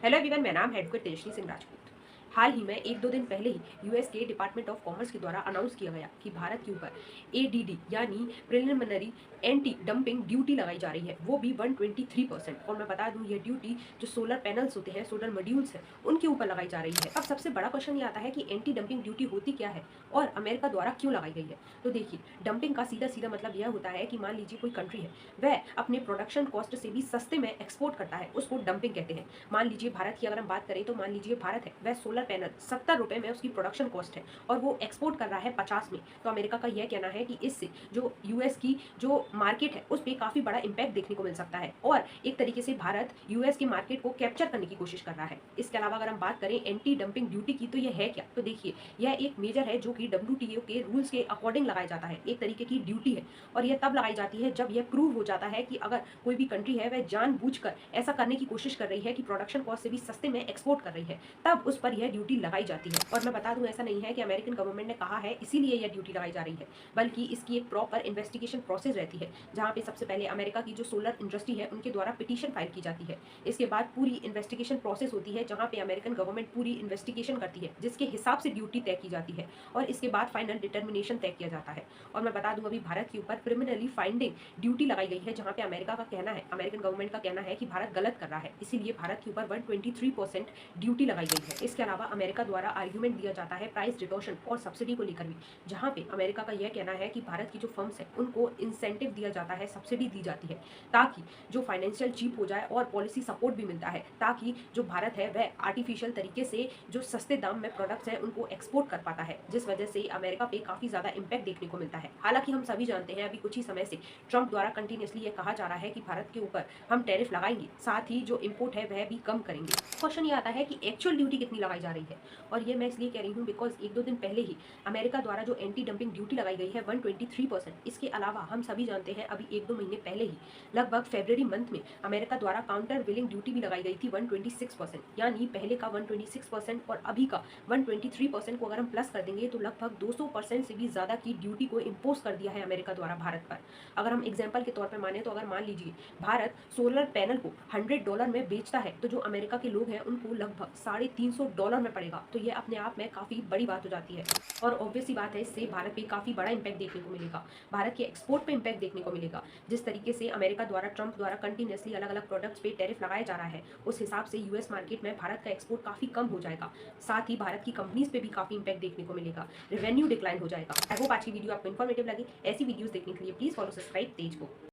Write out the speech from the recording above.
Hello everyone, मेरा नाम है एडवोकेट तेजस्वी सिंह राजपूत। हाल ही में 1-2 दिन पहले ही यूएस के डिपार्टमेंट ऑफ कॉमर्स के द्वारा अनाउंस किया गया कि भारत के ऊपर एडीडी यानी प्रिलिमिनरी एंटी डंपिंग ड्यूटी लगाई जा रही है, वो भी 123%। और मैं बता दूं, ये ड्यूटी जो सोलर पैनल्स होते हैं, सोलर मॉड्यूल्स हैं, उनके ऊपर लगाई जा रही है। अब सबसे बड़ा क्वेश्चन ये आता है कि एंटी डंपिंग ड्यूटी होती क्या है और अमेरिका द्वारा क्यों लगाई गई है। तो देखिए, डंपिंग का सीधा सीधा मतलब यह होता है कि मान लीजिए कोई कंट्री है, वह अपने प्रोडक्शन कॉस्ट से भी सस्ते में एक्सपोर्ट करता है, उसको डंपिंग कहते हैं। मान लीजिए भारत की अगर हम बात करें, तो मान लीजिए भारत है, वह सोलर पैनल 70 रुपए में उसकी प्रोडक्शन कॉस्ट है और वो एक्सपोर्ट कर रहा है 50 में। तो अमेरिका का यह कहना है कि इससे जो यूएस की जो मार्केट है, उस पर काफी बड़ा इंपैक्ट देखने को मिल सकता है और एक तरीके से भारत यूएस की मार्केट को कैप्चर करने की कोशिश कर रहा है। इसके अलावा अगर हम बात करें एंटी डंपिंग ड्यूटी की, तो यह है क्या। तो देखिए, यह एक मेजर है जो कि डब्ल्यूटीओ के रूल्स के अकॉर्डिंग लगाया जाता है, एक तरीके की ड्यूटी है। और यह तब लगाई जाती है जब यह प्रूव हो जाता है कि अगर कोई भी कंट्री है, वह जानबूझकर ऐसा करने की कोशिश कर रही है कि प्रोडक्शन कॉस्ट से भी सस्ते में एक्सपोर्ट कर रही है, तब उस पर यह ड्यूटी लगाई जाती है। और मैं बता दूं, ऐसा नहीं है कि अमेरिकन गवर्नमेंट ने कहा है इसीलिए यह ड्यूटी लगाई जा रही है, बल्कि इसकी एक प्रॉपर इन्वेस्टिगेशन प्रोसेस रहती है, जहां पे सबसे पहले अमेरिका की जो सोलर इंडस्ट्री है, उनके द्वारा पिटीशन फाइल की जाती है। इसके बाद पूरी इन्वेस्टिगेशन प्रोसेस होती है, जहां पे अमेरिकन गवर्नमेंट पूरी इन्वेस्टिगेशन करती है, जिसके हिसाब से ड्यूटी तय की जाती है और इसके बाद फाइनल डिटर्मिनेशन तय किया जाता है। और मैं बता दूं, अभी भारत के ऊपर क्रिमिनली फाइंडिंग ड्यूटी लगाई गई है, जहां पे अमेरिका का कहना है, अमेरिकन गवर्नमेंट का कहना है कि भारत गलत कर रहा है, इसीलिए भारत के ऊपर 123% ड्यूटी लगाई गई है। इसके अलावा अमेरिका द्वारा आर्ग्यूमेंट दिया जाता है प्राइस रिडक्शन और सब्सिडी को लेकर भी, जहां पे अमेरिका का यह कहना है कि भारत की जो फर्म्स है, उनको इंसेंटिव दिया जाता है, सब्सिडी दी जाती है, ताकि जो फाइनेंशियल चीप हो जाए और पॉलिसी सपोर्ट भी मिलता है, ताकि जो भारत है वह आर्टिफिशियल तरीके से जो सस्ते दाम में प्रोडक्ट्स हैं, उनको एक्सपोर्ट कर पाता है, जिस वजह से अमेरिका पे काफी ज्यादा इंपैक्ट देखने को मिलता है। हालांकि हम सभी जानते हैं, अभी कुछ ही समय से ट्रंप द्वारा कंटिन्यूसली ये कहा जा रहा है कि भारत के ऊपर हम टैरिफ लगाएंगे, साथ ही जो इम्पोर्ट है वह भी कम करेंगे। क्वेश्चन ये आता है कि एक्चुअल ड्यूटी कितनी लगाई जा रही है, और ये मैं इसलिए कह रही हूँ बिकॉज 1-2 दिन पहले ही अमेरिका द्वारा जो एंटी डंपिंग ड्यूटी लगाई गई है 123%। इसके अलावा हम सभी जानते हैं, अभी 1-2 महीने पहले ही लगभग फरवरी मंथ में अमेरिका द्वारा काउंटर बिलिंग ड्यूटी भी लगाई गई थी 126%। यानी पहले का 126% और अभी का 123% को अगर हम प्लस कर देंगे, तो लगभग 200% से भी ज्यादा की ड्यूटी को इम्पोज कर दिया है अमेरिका द्वारा भारत पर। अगर हम एग्जाम्पल के तौर पर माने, तो अगर मान लीजिए भारत सोलर पैनल को $100 में बेचता है, तो जो अमेरिका के लोग हैं उनको लगभग $350 में पड़ेगा। तो ये अपने आप में काफी बड़ी बात हो जाती है और ऑब्वियस सी बात है, इससे भारत पे काफी बड़ा इंपैक्ट देखने को मिलेगा, भारत के एक्सपोर्ट पे इंपैक्ट देखने को मिलेगा। जिस तरीके से अमेरिका द्वारा, ट्रंप द्वारा कंटिन्यूसली अलग अलग प्रोडक्ट्स पे टैरिफ लगाया जा रहा है, उस हिसाब से यूएस मार्केट में भारत का एक्सपोर्ट काफी कम हो जाएगा। साथ ही भारत की कंपनीज पे भी काफी इंपैक्ट देखने को मिलेगा, रेवेन्यू डिक्लाइन हो जाएगा। आई होप आज की वीडियो आपको इन्फॉर्मेटिव लगी। ऐसी वीडियोस देखने के लिए प्लीज फॉलो सब्सक्राइब तेज को।